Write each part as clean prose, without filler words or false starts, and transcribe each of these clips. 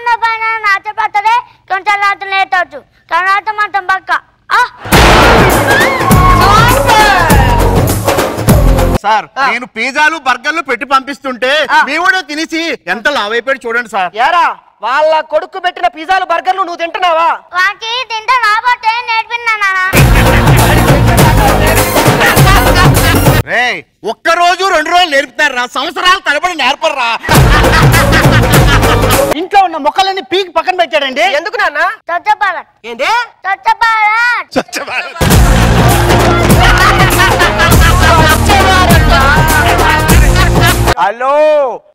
అన్న పైన నాచపడుతుంది కొంచెం రాత్రి లేటవచ్చు తర్వాత మాత్రం పక్క సార్ నేను పిజ్జాలు బర్గర్లు పెట్టి పంపిస్తుంటే మీ కూడా తినేసి ఎంత లావైపోయాడు చూడండి సార్. యారా వాళ్ళ కొడుకు పెట్టిన పిజ్జాలు బర్గర్లు నువ్వు తింటున్నావా? వాకి తింటే రాబట్టే నేర్పిన్నా. ఒక్క రోజు 2 రోజులు నేర్పుతారా, సంవత్సరాలు తరబడి నేర్పర్రా. ఇంట్లో ఉన్న మొక్కలన్నీ పీకి పక్కన పెట్టాడండి. ఎందుకు నాన్న? స్వచ్ఛ భారత్. ఏంటి స్వచ్ఛ భారత్? స్వచ్ఛ భారత్. హలో,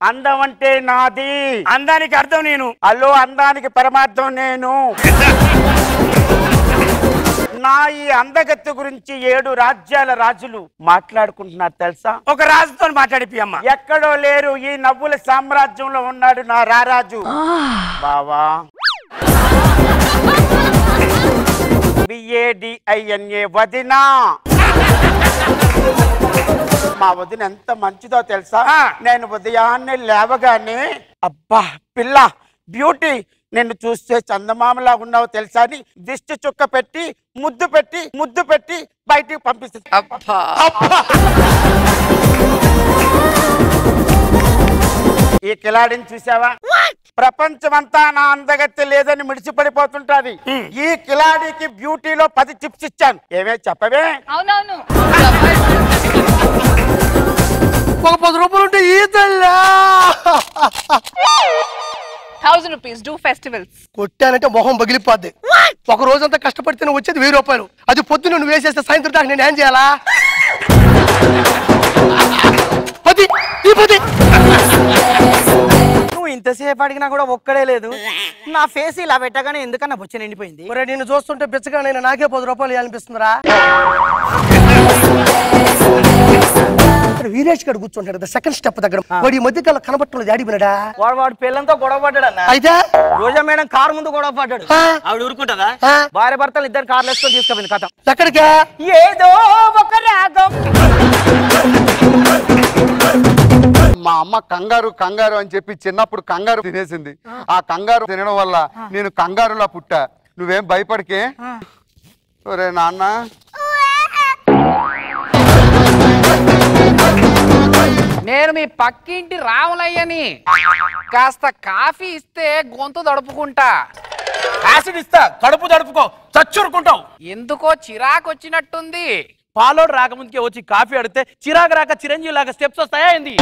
అందం అంటే నాది, అందానికి అర్థం నేను. హలో, అందానికి పరమార్థం నేను. నా ఈ అందగత్తె గురించి 7 రాజ్యాల రాజులు మాట్లాడుకుంటున్నారు తెలుసా? ఒక రాజుతో మాట్లాడిపియమ్మ. ఎక్కడో లేరు, ఈ నవ్వుల సామ్రాజ్యంలో ఉన్నాడు నా రారాజు. బావా VADINA వదినా. మా వదిన ఎంత మంచిదో తెలుసా? నేను ఉదయాన్నే లేవగానే అబ్బా పిల్ల బ్యూటీ, నిన్ను చూస్తే చందమామలా ఉన్నావు తెలుసా అని దిష్టి చుక్క పెట్టి ముద్దు పెట్టి బయటికి పంపిస్తుంది. ఈ కిలాడిని చూసావా? ప్రపంచమంతా నా అందగత్తె లేదని మిడిచిపడిపోతుంటది. ఈ కిలాడికి బ్యూటీలో 10 టిప్స్ ఇచ్చాను. ఏమే చెప్పవే? అవునవును, ఒక 10 రూపాయలు ఉంటే ఈ తల్లా 1000 rupees do festivals. కొట్టానంటే మొహం పగిలిపోద్ది. ఒక రోజంతా కష్టపడితే వచ్చేది 1000 రూపాయలు. అది పొద్దున్న నువ్వు వేసేస్తే సాయంత్రం దాకా నేను ఏం చేయాలా? 10 నువ్వు ఇంతసేపు అడిగినా కూడా ఒక్కడే లేదు. నా ఫేస్ ఇలా పెట్టగానే ఎందుకన్నా బొచ్చ నిండిపోయింది. ఒరే నిన్ను చూస్తుంటే బిచ్చగా నేను నాకే 10 రూపాయలు ఇవ్వాలనిపిస్తుందిరా. వీరేష్ గారు కూర్చుంటాడు సెకండ్ స్టెప్ దగ్గర. వాడు ఈ మధ్య కాలం కనబట్టలేదు, ఆడిపోయినాడా? వాడు పిల్లలతో గొడవ పడ్డాడు అన్న. అయితే రోజా మేడం కారు ముందు గొడవ పడ్డాడు. ఆవిడ ఊరుకుంటుందా? భార్య భర్తలు 2 కార్లు వేసుకొని తీసుకుపోయింది కథ. ఎక్కడికా? ఏదో ఒక రాగం. మా అమ్మ కంగారు అని చెప్పి చిన్నప్పుడు కంగారు తినేసింది. ఆ కంగారు తినడం వల్ల నేను కంగారులా పుట్టా. నువ్వేం భయపడికే. ఒరే నాన్న, నేను మీ పక్కింటి రాములయ్యని. కాస్త కాఫీ ఇస్తే గొంతు దడుపుకుంటా. యాసిడ్ ఇస్తా, కడుపు తడుపుకో, చచ్చురుకుంటావు. ఎందుకో చిరాకు వచ్చినట్టుంది. పాలోడు రాకముందుకే వచ్చి కాఫీ అడిగితే చిరాకు రాక చిరంజీవి లాగా స్టెప్స్ వస్తాయా ఏంది?